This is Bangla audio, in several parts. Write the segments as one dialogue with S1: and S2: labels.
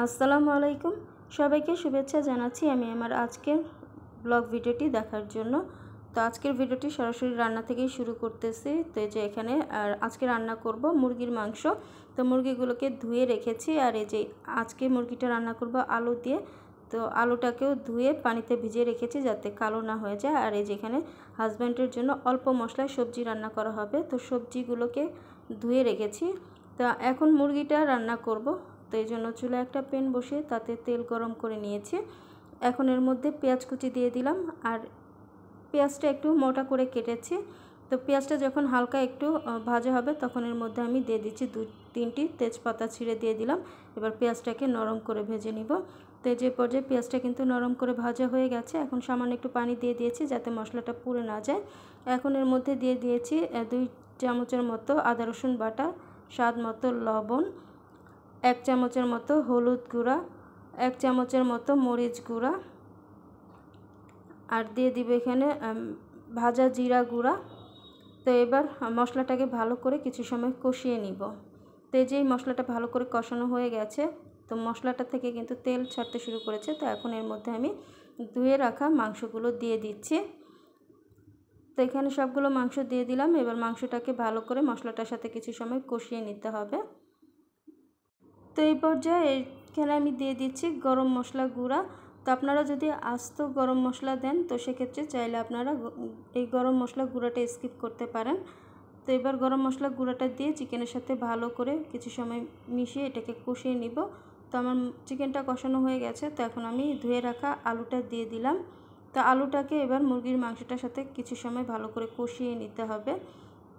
S1: আসসালামু আলাইকুম, সবাইকে শুভেচ্ছা জানাচ্ছি আমি আমার আজকের ব্লগ ভিডিওটি দেখার জন্য। তো আজকের ভিডিওটি সরাসরি রান্না থেকেই শুরু করতেছি। তো এই যে এখানে আজকে রান্না করব মুরগির মাংস। তো মুরগিগুলোকে ধুয়ে রেখেছি, আর এই যে আজকে মুরগিটা রান্না করব আলু দিয়ে। তো আলুটাকেও ধুয়ে পানিতে ভিজিয়ে রেখেছি যাতে কালো না হয়ে যায়। আর এই যে এখানে হাজব্যান্ডের জন্য অল্প মশলায় সবজি রান্না করা হবে, তো সবজিগুলোকে ধুয়ে রেখেছি। তো এখন মুরগিটা রান্না করব। তো এই জন্য চুলায় একটা প্যান বসিয়ে তাতে তেল গরম করে নিয়েছি। এখন এর মধ্যে পেঁয়াজ কুচি দিয়ে দিলাম, আর পেঁয়াজটা একটু মোটা করে কেটেছি। তো পেঁয়াজটা যখন হালকা একটু ভাজা হবে তখন এর মধ্যে আমি দিয়ে দিচ্ছি 2-3টি তেজপাতা ছিঁড়ে দিয়ে দিলাম। এবার পেঁয়াজটাকে নরম করে ভেজে নিব। তো যে পর্যায়ে পেঁয়াজটা কিন্তু নরম করে ভাজা হয়ে গেছে, এখন সামান্য একটু পানি দিয়ে দিয়েছি যাতে মশলাটা পুড়ে না যায়। এখন এর মধ্যে দিয়ে দিয়েছি 2 চামচের মতো আদা রসুন বাটা, স্বাদ মতো লবণ, 1 চামচের মতো হলুদ গুঁড়া, 1 চামচের মতো মরিচ গুঁড়া, আর দিয়ে দিব এখানে ভাজা জিরা গুঁড়া। তো এবার মশলাটাকে ভালো করে কিছু সময় কষিয়ে নিব। তো এই যে মশলাটা ভালো করে কষানো হয়ে গেছে, তো মশলাটা থেকে কিন্তু তেল ছাড়তে শুরু করেছে। তো এখন এর মধ্যে আমি ধুয়ে রাখা মাংসগুলো দিয়ে দিচ্ছি। তো এখানে সবগুলো মাংস দিয়ে দিলাম। এবার মাংসটাকে ভালো করে মশলাটার সাথে কিছু সময় কষিয়ে নিতে হবে। তো এই পর্যায়ে এখানে আমি দিয়ে দিচ্ছি গরম মশলা গুঁড়া। তো আপনারা যদি আস্ত গরম মশলা দেন তো সেক্ষেত্রে চাইলে আপনারা এই গরম মশলা গুঁড়াটা স্কিপ করতে পারেন। তো এবার গরম মশলা গুঁড়াটা দিয়ে চিকেনের সাথে ভালো করে কিছু সময় মিশিয়ে এটাকে কষিয়ে নিব। তো আমার চিকেনটা কষানো হয়ে গেছে, তো এখন আমি ধুয়ে রাখা আলুটা দিয়ে দিলাম। তো আলুটাকে এবার মুরগির মাংসটার সাথে কিছু সময় ভালো করে কষিয়ে নিতে হবে।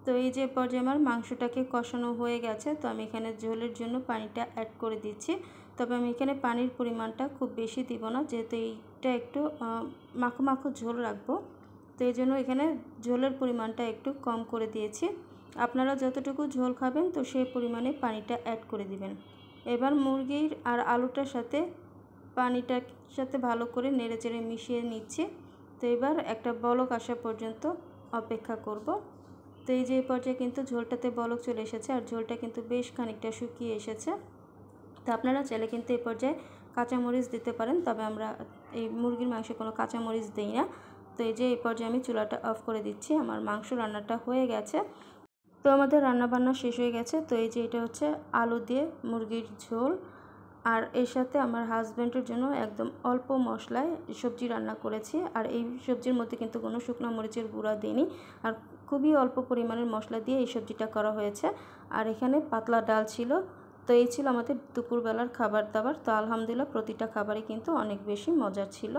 S1: তো এই যে পর্যায়ে আমার মাংসটাকে কষানো হয়ে গেছে, তো আমি এখানে ঝোলের জন্য পানিটা অ্যাড করে দিচ্ছি। তবে আমি এখানে পানির পরিমাণটা খুব বেশি দিব না, যেহেতু এইটা একটু মাখো মাখো ঝোল রাখবো। তো এই জন্য এখানে ঝোলের পরিমাণটা একটু কম করে দিয়েছি। আপনারা যতটুকু ঝোল খাবেন তো সেই পরিমাণে পানিটা অ্যাড করে দিবেন। এবার মুরগির আর আলুটার সাথে পানিটার সাথে ভালো করে নেড়েচেড়ে মিশিয়ে নিচ্ছি। তো এবার একটা বলক আসা পর্যন্ত অপেক্ষা করব। তো এই যে পর্যায়ে কিন্তু ঝোলটাতে বলক চলে এসেছে, আর ঝোলটা কিন্তু বেশ খানিকটা শুকিয়ে এসেছে। তো আপনারা চাইলে কিন্তু এই পর্যায়ে কাঁচামরিচ দিতে পারেন, তবে আমরা এই মুরগির মাংসে কোনো কাঁচামরিচ দিই না। তো এই যে এই পর্যায়ে আমি চুলাটা অফ করে দিচ্ছি। আমার মাংস রান্নাটা হয়ে গেছে। তো আমাদের রান্নাবান্না শেষ হয়ে গেছে। তো এই যে এটা হচ্ছে আলু দিয়ে মুরগির ঝোল, আর এর সাথে আমার হাজব্যান্ডের জন্য একদম অল্প মশলায় সবজি রান্না করেছি। আর এই সবজির মধ্যে কিন্তু কোনো শুকনো মরিচের গুঁড়া দিইনি, আর খুবই অল্প পরিমাণের মশলা দিয়ে এই সবজিটা করা হয়েছে। আর এখানে পাতলা ডাল ছিল। তো এই ছিল আমাদের দুপুরবেলার খাবার দাবার। তো আলহামদুলিল্লাহ প্রতিটা খাবারই কিন্তু অনেক বেশি মজার ছিল।